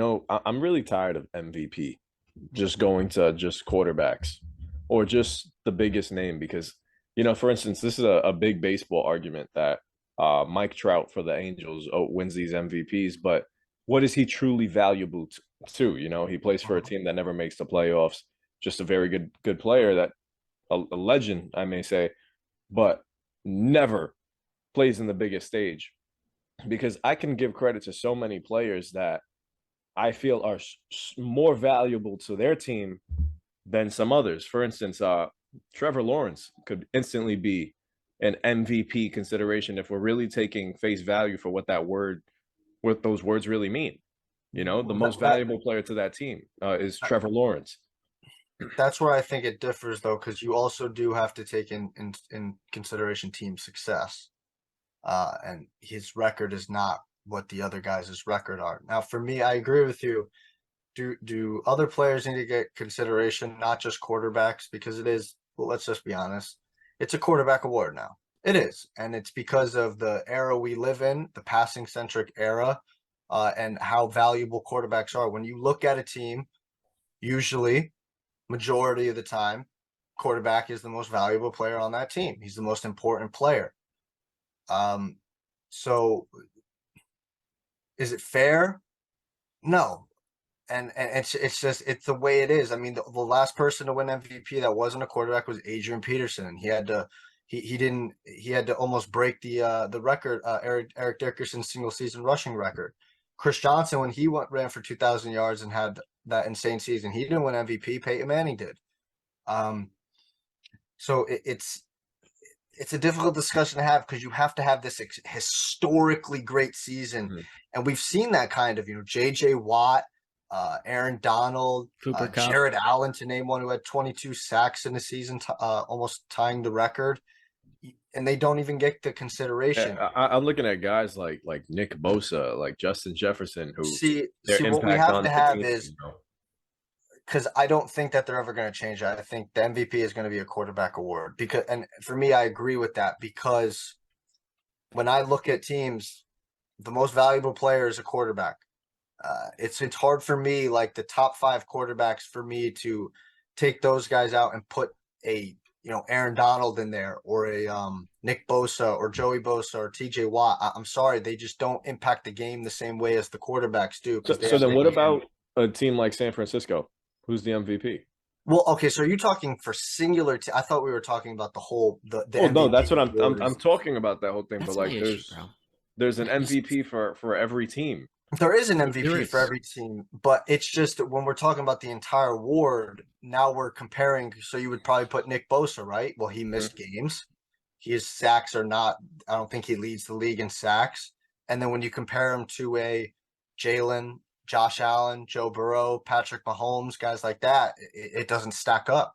I'm really tired of MVP just going to just quarterbacks or just the biggest name because, for instance, this is a big baseball argument that Mike Trout for the Angels wins these MVPs, but what is he truly valuable to? He plays for a Mhm. team that never makes the playoffs, just a very good player that a legend, I may say, but never plays in the biggest stage because I can give credit to so many players that I feel are more valuable to their team than some others. For instance, Trevor Lawrence could instantly be an MVP consideration if we're really taking face value for what those words really mean. The Well, most valuable player to that team is that Trevor Lawrence. that's where I think it differs though, because you also do have to take in consideration team success. And his record is not what the other guys' record are. Now, for me, I agree with you. Do other players need to get consideration, not just quarterbacks, because it is, well, let's just be honest, it's a quarterback award now. It is, and it's because of the era we live in, the passing centric era, and how valuable quarterbacks are. When you look at a team, usually majority of the time, quarterback is the most valuable player on that team. He's the most important player. Um, so is it fair? No. And it's just it's the way it is. I mean, the last person to win MVP that wasn't a quarterback was Adrian Peterson, and he didn't he had to almost break the record, Eric Dickerson's single season rushing record. Chris Johnson, when he ran for 2,000 yards and had that insane season, he didn't win MVP. Peyton Manning did. Um, so it's a difficult discussion to have because you have to have this historically great season, Mhm. and we've seen that kind of J.J. Watt, Aaron Donald, Cooper Cup. Jared Allen, to name one, who had 22 sacks in the season, almost tying the record, and they don't even get the consideration. I'm looking at guys like Nick Bosa, like Justin Jefferson, who their See, what we impact have on to their have team. is, because I don't think that they're ever going to change that. I think the MVP is going to be a quarterback award because, and for me, I agree with that because when I look at teams, the most valuable player is a quarterback. It's hard for me, like the top five quarterbacks, for me to take those guys out and put a Aaron Donald in there or a Nick Bosa or Joey Bosa or T.J. Watt. I'm sorry, they just don't impact the game the same way as the quarterbacks do because they So have then, to what hand. about a team like San Francisco? Who's the MVP? Well, okay, so are you talking for singular? I thought we were talking about the whole the Well, no, MVP that's what I'm award I'm is. talking about that whole thing, but That's my like issue, bro. there's an MVP for every team. There is an There MVP for is. every team, but it's just that when we're talking about the entire award, now we're comparing. So you would probably put Nick Bosa, right? Well, he missed Mhm. games. His sacks are not, I don't think he leads the league in sacks. And then when you compare him to a Jalen, Josh Allen, Joe Burrow, Patrick Mahomes, guys like that, it doesn't stack up.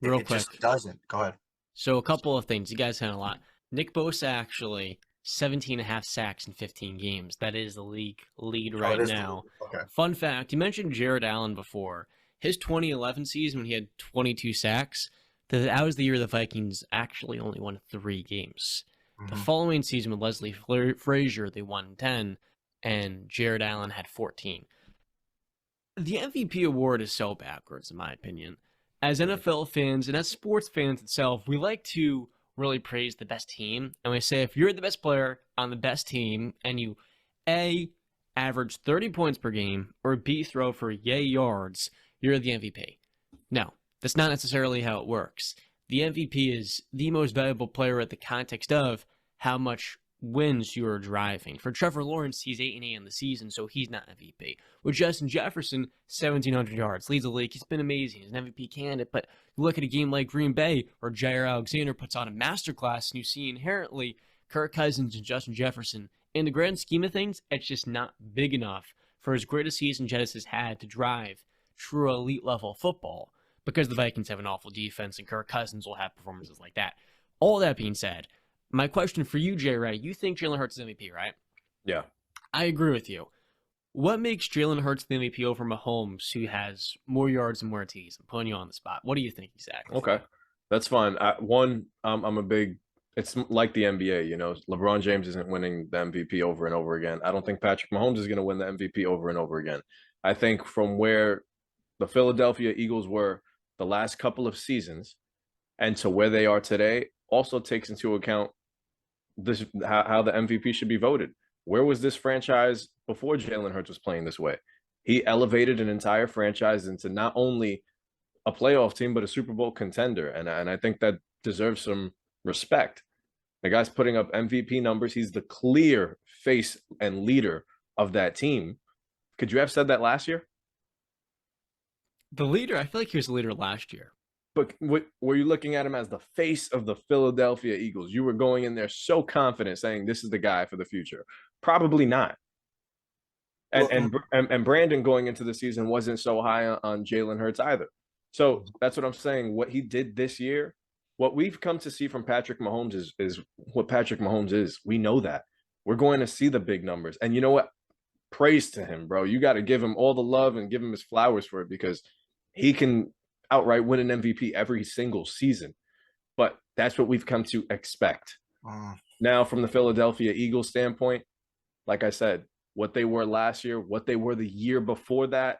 Real It just quick. doesn't. Go ahead. So a couple of things. You guys had a lot. Nick Bosa actually 17 and a half sacks in 15 games. That is the league lead Oh, it right is the now. league. Okay. Fun fact, you mentioned Jared Allen before. His 2011 season when he had 22 sacks, that was the year the Vikings actually only won 3 games. The Mm-hmm. following season with Leslie Frazier, they won 10, and Jared Allen had 14. The MVP award is so backwards, in my opinion. As Mhm. NFL fans and as sports fans itself, we like to really praise the best team. And we say if you're the best player on the best team and you A, average 30 points per game, or B, throw for yay yards, you're the MVP. No, that's not necessarily how it works. The MVP is the most valuable player at the context of how much wins you're driving. For Trevor Lawrence, he's 8-8 in the season, so he's not MVP. With Justin Jefferson, 1,700 yards, leads the league. He's been amazing. He's an MVP candidate, but you look at a game like Green Bay, or Jair Alexander puts on a masterclass, and you see inherently Kirk Cousins and Justin Jefferson. In the grand scheme of things, it's just not big enough for as great a season Jettis has had to drive true elite level football because the Vikings have an awful defense and Kirk Cousins will have performances like that. All that being said, my question for you, Jay Ray, you think Jalen Hurts is MVP, right? Yeah. I agree with you. What makes Jalen Hurts the MVP over Mahomes, who has more yards and more TDs? I'm putting you on the spot. What do you think exactly? Okay. That's fine. One, I'm a big. It's like the NBA. LeBron James isn't winning the MVP over and over again. I don't think Patrick Mahomes is going to win the MVP over and over again. I think from where the Philadelphia Eagles were the last couple of seasons and to where they are today also takes into account this how the MVP should be voted. Where was this franchise before Jalen Hurts was playing this way? He elevated an entire franchise into not only a playoff team but a Super Bowl contender, and I think that deserves some respect. The guy's putting up MVP numbers. He's the clear face and leader of that team. Could you have said that last year? The leader, I feel like he was the leader last year. But were you looking at him as the face of the Philadelphia Eagles? You were going in there so confident saying this is the guy for the future. Probably not. And Brandon going into the season wasn't so high on Jalen Hurts either. So that's what I'm saying. What he did this year, what we've come to see from Patrick Mahomes is what Patrick Mahomes is. We know that. We're going to see the big numbers. And you know what? Praise to him, bro. You got to give him all the love and give him his flowers for it because he can outright win an MVP every single season. But that's what we've come to expect. Now, from the Philadelphia Eagles standpoint, like I said, what they were last year, what they were the year before that,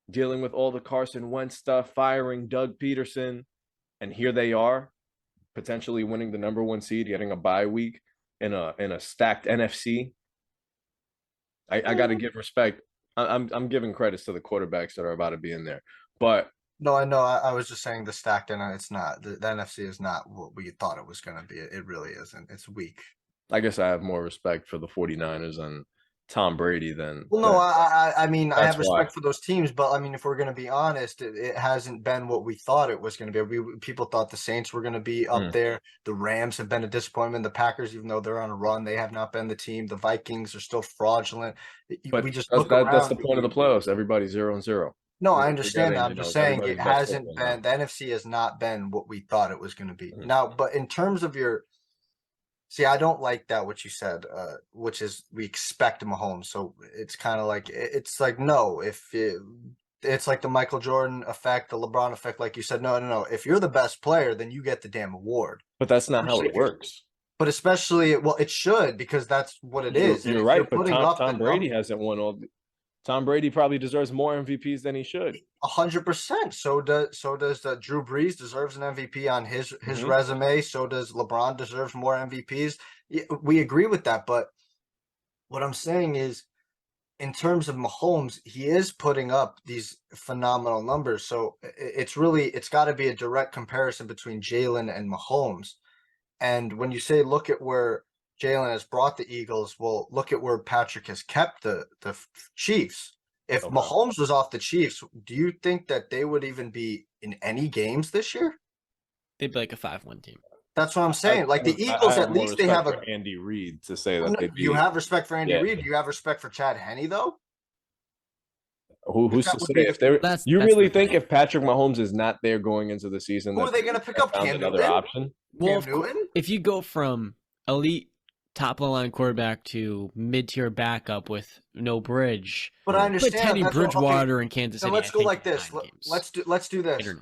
dealing with all the Carson Wentz stuff, firing Doug Peterson, and here they are, potentially winning the #1 seed, getting a bye week in a stacked NFC. I got to give respect. I'm giving credits to the quarterbacks that are about to be in there, but No, I know. I was just saying the stacked, and it's not. The NFC is not what we thought it was going to be. It really isn't. It's weak. I guess I have more respect for the 49ers and Tom Brady than. Well, no, I mean, I have That's why. respect for those teams, but I mean, if we're going to be honest, it hasn't been what we thought it was going to be. People thought the Saints were going to be up there. The Rams have been a disappointment. The Packers, even though they're on a run, they have not been the team. The Vikings are still fraudulent. But we just look that's the around. point of the playoffs. Everybody's 0-0. No, I We're understand getting, that. I'm just saying it everybody's best hasn't football now. been. The NFC has not been what we thought it was going to be. Mhm. Now, but in terms of your. See, I don't like that what you said, which is we expect Mahomes. So it's kind of like it's like no, it's like the Michael Jordan effect, the LeBron effect, like you said. No. If you're the best player, then you get the damn award. But that's not how it works. But especially, well, it should because that's what it is. You're right, but Tom Brady hasn't won all. Tom Brady probably deserves more MVPs than he should. 100%. So does Drew Brees deserves an MVP on his resume. So does LeBron deserves more MVPs. We agree with that. But what I'm saying is, in terms of Mahomes, he is putting up these phenomenal numbers. So it's got to be a direct comparison between Jalen and Mahomes. And when you say look at where Jalen has brought the Eagles, well, look at where Patrick has kept the Chiefs. If Mahomes was off the Chiefs, do you think that they would even be in any games this year? They'd be like a 5-1 team. That's what I'm saying. Like the Eagles, at least they have Andy Reid to say that. You have respect for Andy Reid. Do you have respect for Chad Henne though? Who's to say if they're? You really think if Patrick Mahomes is not there going into the season, who are they going to pick up? Cam another Newton? Option? Well, Cam Newton? If you go from elite top line quarterback to mid-tier backup with no bridge, but I understand Teddy Bridgewater in Kansas City. Let's go like this. Let's do this.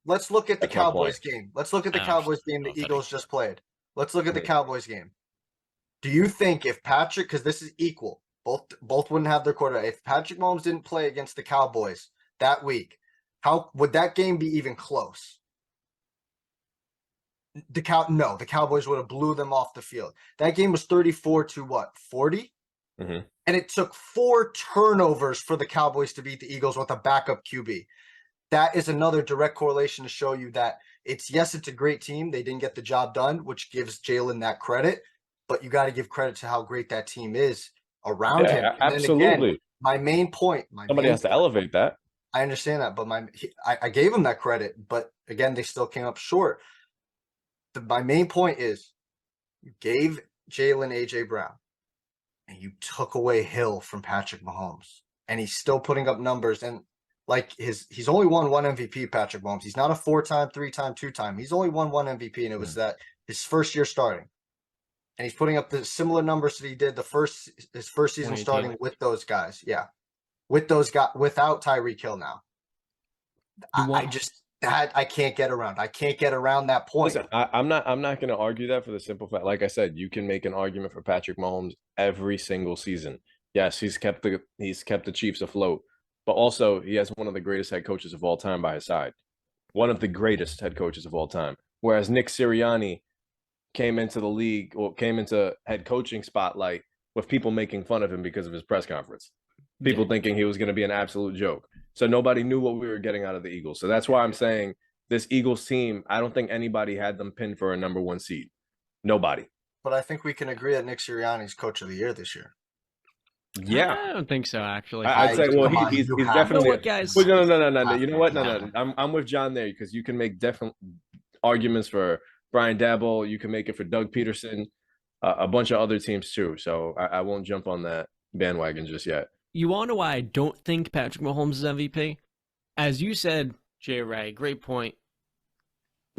Let's look at the Cowboys game. Let's look at the Cowboys game the Eagles just played. Let's look at the Cowboys game. Do you think if Patrick, because this is equal, both wouldn't have their quarterback. If Patrick Mahomes didn't play against the Cowboys that week, how would that game be even close? The Cowboys would have blew them off the field. That game was 34 to what, 40? Mm-hmm. And it took 4 turnovers for the Cowboys to beat the Eagles with a backup QB. That is another direct correlation to show you that it's a great team. They didn't get the job done, which gives Jalen that credit. But you got to give credit to how great that team is around him. And absolutely. Then again, my main point. Somebody has to elevate that. I understand that, but I gave him that credit. But again, they still came up short. My main point is you gave Jalen A.J. Brown and you took away Hill from Patrick Mahomes. And he's still putting up numbers. And like he's only won 1 MVP, Patrick Mahomes. He's not a 4-time, 3-time, 2-time. He's only won 1 MVP, and it was that his first year starting. And he's putting up the similar numbers that he did his first season starting with those guys. Yeah. With those guys, without Tyreek Hill now. I can't get around. I can't get around that point. Listen, I'm not going to argue that for the simple fact. Like I said, you can make an argument for Patrick Mahomes every single season. Yes, he's kept the Chiefs afloat, but also he has one of the greatest head coaches of all time by his side, one of the greatest head coaches of all time. Whereas Nick Sirianni came into the league or came into head coaching spotlight with people making fun of him because of his press conference. People thinking he was going to be an absolute joke. So nobody knew what we were getting out of the Eagles. So that's why I'm saying this Eagles team, I don't think anybody had them pinned for a number 1 seed. Nobody. But I think we can agree that Nick Sirianni's coach of the year this year. Yeah. I don't think so, actually. I'd say, well, he's definitely. You know what, guys? Well, no. You know what? No. I'm with John there because you can make different arguments for Brian Daboll. You can make it for Doug Peterson, a bunch of other teams too. So I won't jump on that bandwagon just yet. You want to know why I don't think Patrick Mahomes is MVP? As you said, Jay Ray, great point.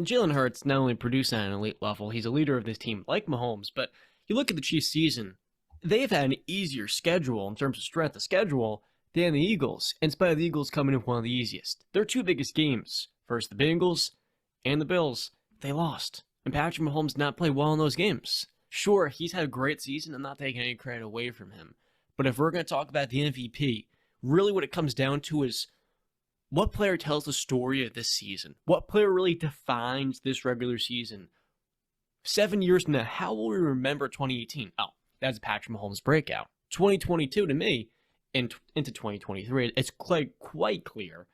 Jalen Hurts not only produced at an elite level, he's a leader of this team like Mahomes, but you look at the Chiefs season, they've had an easier schedule in terms of strength of schedule than the Eagles, in spite of the Eagles coming in with one of the easiest. Their 2 biggest games, first the Bengals and the Bills, they lost. And Patrick Mahomes did not play well in those games. Sure, he's had a great season. I'm not taking any credit away from him. But if we're going to talk about the MVP, really what it comes down to is what player tells the story of this season? What player really defines this regular season? 7 years from now, how will we remember 2018? Oh, that's a Patrick Mahomes breakout. 2022 to me, into 2023, it's quite clear.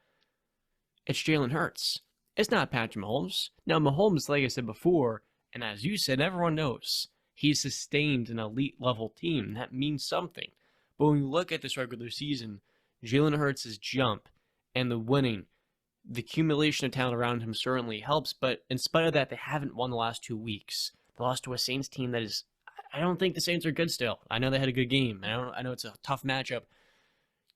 It's Jalen Hurts. It's not Patrick Mahomes. Now, Mahomes, like I said before, and as you said, everyone knows, he's sustained an elite level team. That means something. But when you look at this regular season, Jalen Hurts' jump and the winning, the accumulation of talent around him certainly helps. But in spite of that, they haven't won the last 2 weeks. They lost to a Saints team that is, I don't think the Saints are good still. I know they had a good game. I know it's a tough matchup.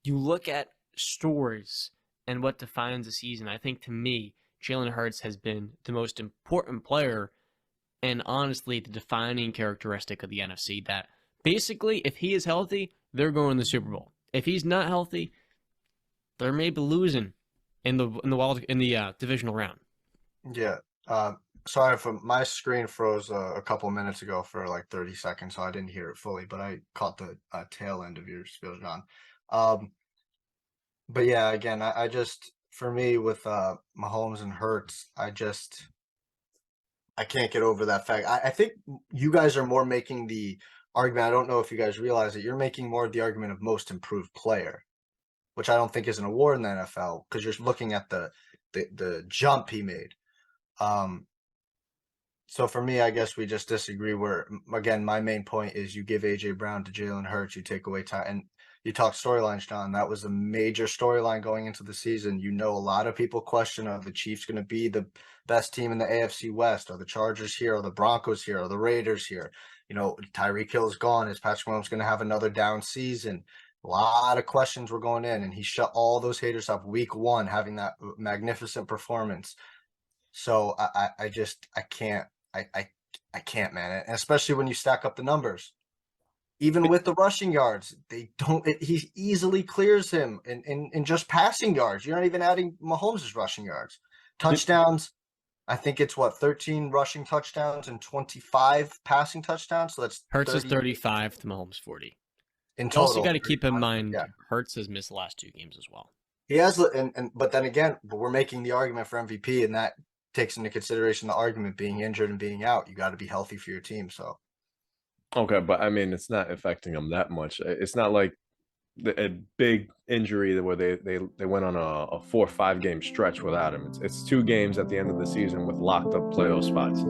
You look at stories and what defines the season. I think to me, Jalen Hurts has been the most important player and honestly the defining characteristic of the NFC that basically if he is healthy, they're going to the Super Bowl. If he's not healthy, they're maybe losing in the divisional round. Yeah. Sorry for my screen froze a couple minutes ago for like 30 seconds, so I didn't hear it fully, but I caught the tail end of your spiel, John. But yeah, again, I just, for me with Mahomes and Hurts, I can't get over that fact. I think you guys are more making the argument. I don't know if you guys realize it. You're making more of the argument of most improved player, which I don't think is an award in the NFL because you're looking at the jump he made. So for me, I guess we just disagree where, again, my main point is you give A.J. Brown to Jalen Hurts, you take away time. And you talk storylines, John. That was a major storyline going into the season. You know, a lot of people question, are the Chiefs going to be the best team in the AFC West? Are the Chargers here? Are the Broncos here? Are the Raiders here? You know, Tyreek Hill is gone. Is Patrick Mahomes going to have another down season? A lot of questions were going in, and he shut all those haters up week 1, having that magnificent performance. So I can't, man. And especially when you stack up the numbers. Even with the rushing yards, he easily clears him in just passing yards. You're not even adding Mahomes' rushing yards. Touchdowns, I think it's 13 rushing touchdowns and 25 passing touchdowns. So that's Hurts is 35 to Mahomes 40. In total. Also got to keep in mind, yeah. Hurts has missed the last 2 games as well. He has, but then again, we're making the argument for MVP, and that takes into consideration the argument being injured and being out. You got to be healthy for your team. So. Okay, but I mean, it's not affecting them that much. It's not like a big injury where they went on a 4 or 5 game stretch without him. It's 2 games at the end of the season with locked up playoff spots.